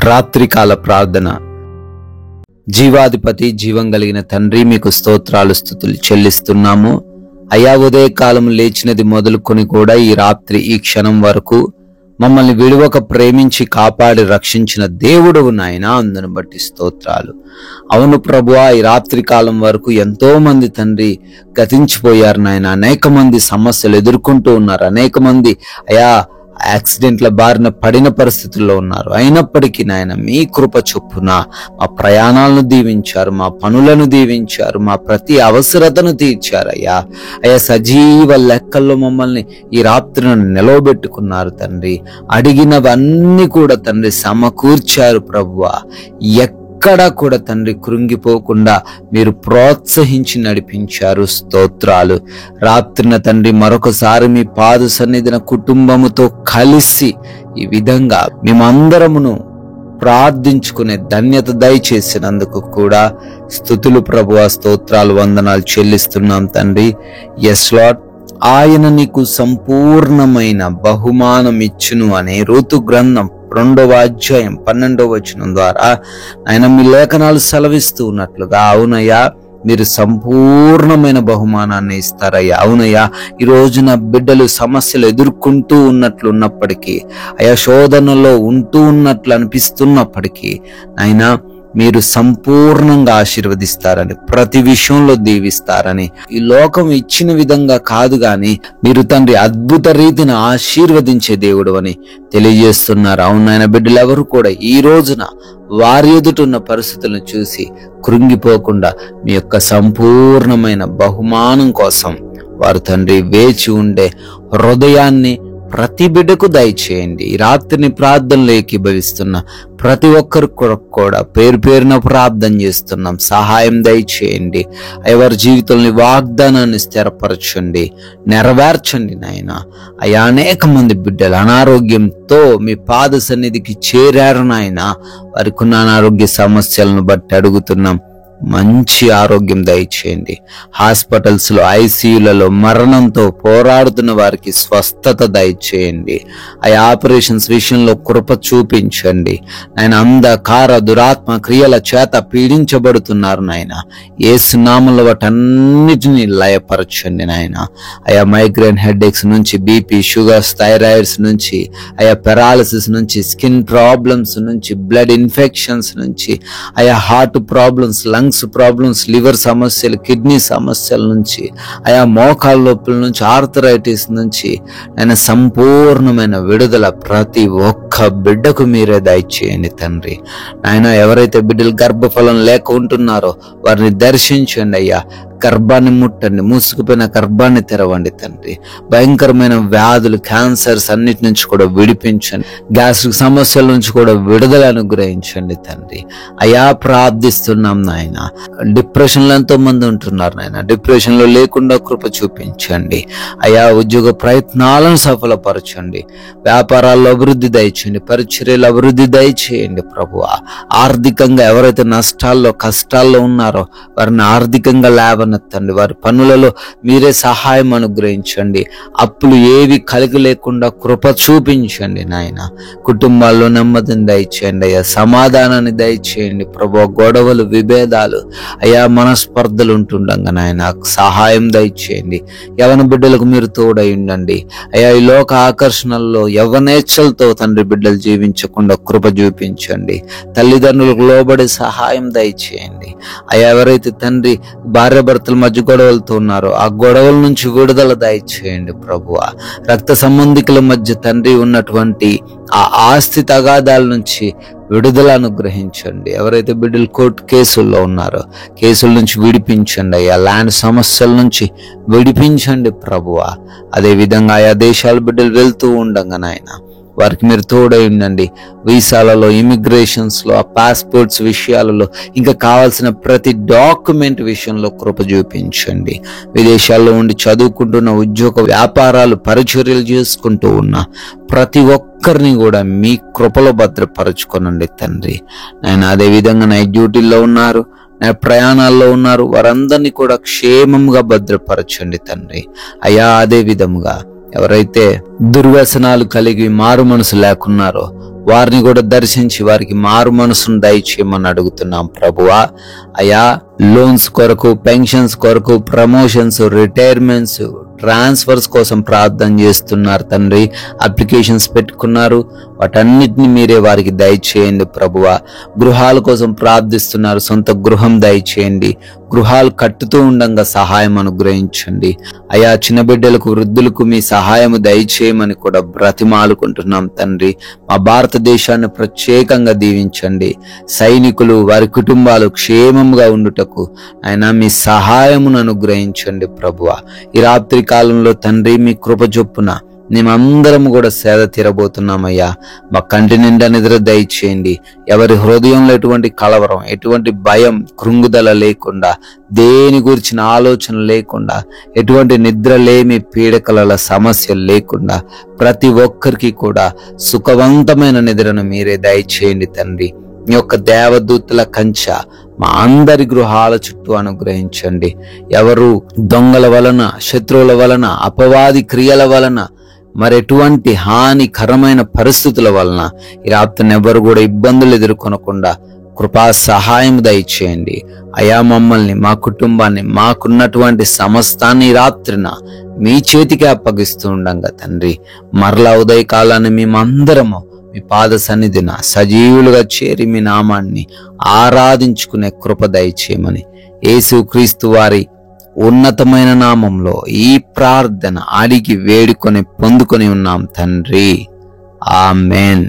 రాత్రికాల ప్రార్థన. జీవాధిపతి, జీవం కలిగిన తండ్రి, మీకు స్తోత్రాలు స్తుతులు చెల్లిస్తున్నాము. అయా, ఉదయకాలం లేచినది మొదలుకొని కూడా ఈ రాత్రి ఈ క్షణం వరకు మమ్మల్ని విడువక ప్రేమించి కాపాడి రక్షించిన దేవుడవు నాయన, అందును బట్టి స్తోత్రాలు. అవును ప్రభువా, ఈ రాత్రి కాలం వరకు ఎంతో మంది తండ్రి గతించిపోయారు నాయన. అనేక మంది సమస్యలు ఎదుర్కొంటూ ఉన్నారు. అనేక మంది అయా యాక్సిడెంట్ల బారిన పడిన పరిస్థితుల్లో ఉన్నారు. అయినప్పటికీ నాయన, మీ కృప చొప్పున మా ప్రయాణాలను దీవించారు, మా పనులను దీవించారు, మా ప్రతి అవసరతను తీర్చారు. అయ్యా సజీవ లెక్కల్లో మమ్మల్ని ఈ రాత్రిని నిలవబెట్టుకున్నారు తండ్రి. అడిగినవన్నీ కూడా తండ్రి సమకూర్చారు ప్రభువా. ఎక్కడా కూడా తండ్రి కృంగిపోకుండా మీరు ప్రోత్సహించి నడిపించారు. స్తోత్రాలు. రాత్రిన తండ్రి మరొకసారి మీ పాద సన్నిధిన కుటుంబముతో కలిసి ఈ విధంగా మేమందరమును ప్రార్థించుకునే ధన్యత దయచేసినందుకు కూడా స్తుతులు ప్రభువా, స్తోత్రాలు, వందనాలు చెల్లిస్తున్నాం తండ్రి. ఎస్ లార్డ్, ఆయన నీకు సంపూర్ణమైన బహుమానం ఇచ్చును అనే ఋతు గ్రంథం 2వ అధ్యాయం 12వ వచనం ద్వారా ఆయన మీ లేఖనాలు సెలవిస్తూ ఉన్నట్లుగా, అవునయ్యా మీరు సంపూర్ణమైన బహుమానాన్ని ఇస్తారయ్యా. అవునయ్యా, ఈ రోజున బిడ్డలు సమస్యలు ఎదుర్కొంటూ ఉన్నప్పటికీ, అయా శోధనలో ఉంటూ ఉన్నట్లు అనిపిస్తున్నప్పటికీ ఆయన మీరు సంపూర్ణంగా ఆశీర్వదిస్తారని, ప్రతి విషయంలో దీవిస్తారని, ఈ లోకం ఇచ్చిన విధంగా కాదు గాని మీరు తండ్రి అద్భుత రీతిని ఆశీర్వదించే దేవుడు అని తెలియజేస్తున్నారు. అవునైనా బిడ్డలు ఎవరు కూడా ఈ రోజున వారి ఎదుటున్న పరిస్థితులను చూసి కృంగిపోకుండా మీ యొక్క సంపూర్ణమైన బహుమానం కోసం వారు తండ్రి వేచి ఉండే హృదయాన్ని ప్రతి బిడ్డకు దయచేయండి. ఈ రాత్రిని ప్రార్థనలో ఏకీభవిస్తున్న ప్రతి ఒక్కరు కూడా పేరు పేరున ప్రార్థన చేస్తున్నాం. సహాయం దయచేయండి. ఎవరి జీవితంలో వాగ్దానాన్ని స్థిరపరచండి, నెరవేర్చండి నాయన. అయ్యా, అనేక మంది బిడ్డలు అనారోగ్యంతో మీ పాద సన్నిధికి చేరారు నాయన. వారికి ఉన్న అనారోగ్య సమస్యలను బట్టి అడుగుతున్నాం, మంచి ఆరోగ్యం దయచేయండి. హాస్పిటల్స్ లో, ఐసీయూలలో మరణంతో పోరాడుతున్న వారికి స్వస్థత దయచేయండి. ఆ ఆపరేషన్స్ విషయంలో కృప చూపించండి నాయన. అంధకార దురాత్మ క్రియల చేత పీడించబడుతున్నారు నాయన. యేసు నామములో వాటన్నిటిని లయపరచండి నాయన. అయా మైగ్రేన్ హెడేక్స్ నుంచి, బీపీ, షుగర్స్, థైరాయిడ్స్ నుంచి, అయా పెరాలసిస్ నుంచి, స్కిన్ ప్రాబ్లమ్స్ నుంచి, బ్లడ్ ఇన్ఫెక్షన్స్ నుంచి, అయా heart problems, lungs problems, liver సమస్యలు, కిడ్నీ సమస్యల నుంచి, ఆయా మోకాళ్ళ నొప్పుల నుంచి, ఆర్థరైటిస్ నుంచి ఆయన సంపూర్ణమైన విడుదల ప్రతి ఒక్క బిడ్డకు మీరే దయచేయండి తండ్రి. ఆయన ఎవరైతే బిడ్డలు గర్భఫలం లేక ఉంటున్నారో వారిని దర్శించండి అయ్యా. గర్భాన్ని ముట్టండి, మూసుకుపోయిన గర్భాన్ని తెరవండి తండ్రి. భయంకరమైన వ్యాధులు, క్యాన్సర్స్ అన్నిటి నుంచి కూడా విడిపించండి. గ్యాస్ట్రిక్ సమస్యల నుంచి కూడా విడుదల అనుగ్రహించండి తండ్రి. అయా ప్రార్థిస్తున్నాం నాయన. డిప్రెషన్ లో ఎంతో మంది ఉంటున్నారు నాయన. డిప్రెషన్ లో లేకుండా కృప చూపించండి అయా. ఉద్యోగ ప్రయత్నాలను సఫలపరచండి. వ్యాపారాల్లో అభివృద్ధి దయచేయండి. పరిచర్యలు అభివృద్ధి దయచేయండి ప్రభువా. ఆర్థికంగా ఎవరైతే నష్టాల్లో, కష్టాల్లో ఉన్నారో వారిని ఆర్థికంగా లేవనెత్తండి. వారి పనులలో మీరే సహాయం అనుగ్రహించండి. అప్పులు ఏవి కలిగి లేకుండా కృప చూపించండి నాయన. కుటుంబాల్లో నెమ్మదిని దయచేయండి అయ్యా. సమాధానాన్ని దయచేయండి ప్రభువా. గొడవలు, విభేదాలు, అయ్యా మనస్పర్ధలు ఉంటుండగా నాయన సహాయం దయచేయండి. యవన బిడ్డలకు మీరు తోడై ఉండండి అయ్యా. ఈ లోక ఆకర్షణల్లో యవ్వనేచ్ఛలతో తండ్రి బిడ్డలు జీవించకుండా కృప చూపించండి. తల్లిదండ్రులకు లోబడి సహాయం దయచేయండి అయ్యా. ఎవరైతే తండ్రి భార్య భర్తల మధ్య గొడవలతో ఉన్నారో ఆ గొడవల నుంచి విడుదల దయచేయండి ప్రభువా. రక్త సంబంధికుల మధ్య తండ్రి ఉన్నటువంటి ఆ ఆస్తి తగాదాల నుంచి విడుదల అనుగ్రహించండి. ఎవరైతే బిడ్డలు కోర్టు కేసుల్లో ఉన్నారో కేసుల నుంచి విడిపించండి అయ్యా. ల్యాండ్ సమస్యల నుంచి విడిపించండి ప్రభువా. అదే విధంగా ఆయా దేశాల బిడ్డలు వెళ్తూ ఉండగా నాయన వారికి మీరు తోడై ఉండండి. వీసాలలో, ఇమిగ్రేషన్స్ లో, ఆ పాస్పోర్ట్స్ విషయాలలో, ఇంకా కావాల్సిన ప్రతి డాక్యుమెంట్ విషయంలో కృప చూపించండి. విదేశాల్లో ఉండి చదువుకుంటున్న, ఉద్యోగ వ్యాపారాలు, పరిచర్యలు చేసుకుంటూ ఉన్న ప్రతి ఒక్కరిని కూడా మీ కృపలో భద్రపరచుకోనండి తండ్రి. నేను అదే విధంగా నైట్ డ్యూటీల్లో ఉన్నారు, ప్రయాణాల్లో ఉన్నారు, వారందరినీ కూడా క్షేమంగా భద్రపరచండి తండ్రి. అయ్యా అదే విధముగా ఎవరైతే దుర్వ్యసనాలు కలిగి మారు మనసు లేకున్నారో వారిని కూడా దర్శించి వారికి మారు మనసును దయచేయమని అడుగుతున్నాం ప్రభువా. అయా, లోన్స్ కొరకు, పెన్షన్స్ కొరకు, ప్రమోషన్స్, రిటైర్మెంట్స్, ట్రాన్స్ఫర్స్ కోసం ప్రార్థన చేస్తున్నారు తండ్రి. అప్లికేషన్స్ పెట్టుకున్నారు, వాటన్నిటిని మీరే వారికి దయచేయండి ప్రభువా. గృహాల కోసం ప్రార్థిస్తున్నారు, సొంత గృహం దయచేయండి. గృహాలు కట్టుతూ ఉండంగా సహాయం అనుగ్రహించండి అయా. చిన్న బిడ్డలకు, వృద్ధులకు మీ సహాయము దయచేయమని కూడా బ్రతిమాలుకుంటున్నాం తండ్రి. మా భారతదేశాన్ని ప్రత్యేకంగా దీవించండి. సైనికులు, వారి కుటుంబాలు క్షేమంగా ఉండుటకు ఆయన మీ సహాయమును అనుగ్రహించండి ప్రభువా. ఈ రాత్రి కాలంలో తండ్రి మీ కృప చొప్పున మేమందరం కూడా సేద తీరబోతున్నామయ్యా. మా కంటి నిండా నిద్ర దయచేయండి. ఎవరి హృదయంలో ఎటువంటి కలవరం, ఎటువంటి భయం, కృంగుదల లేకుండా, దేని గురించిన ఆలోచన లేకుండా, ఎటువంటి నిద్రలేమి పీడకల సమస్య లేకుండా ప్రతి ఒక్కరికి కూడా సుఖవంతమైన నిద్రను మీరే దయచేయండి తండ్రి. మీ యొక్క దేవదూతల కంచె మా అందరి గృహాల చుట్టూ అనుగ్రహించండి. ఎవరు దొంగల వలన, శత్రువుల వలన, అపవాది క్రియల వలన, మరెటువంటి హానికరమైన పరిస్థితుల వలన ఈ రాత్రిని ఎవరు కూడా ఇబ్బందులు ఎదుర్కొనకుండా కృపా సహాయం దయచేయండి అయా. మమ్మల్ని, మా కుటుంబాన్ని, మాకున్నటువంటి సమస్తాన్ని రాత్రిన మీ చేతికి అప్పగిస్తూ ఉండంగా తండ్రి, మరలా ఉదయకాలాన్ని మేమందరము మీ పాద సన్నిధిన సజీవులుగా చేరి మీ నామాన్ని ఆరాధించుకునే కృప దయచేయమని యేసుక్రీస్తు వారి ఉన్నతమైన నామంలో ఈ ప్రార్థన అడిగి వేడుకొని పొందుకొని ఉన్నాం తండ్రి. ఆమేన్.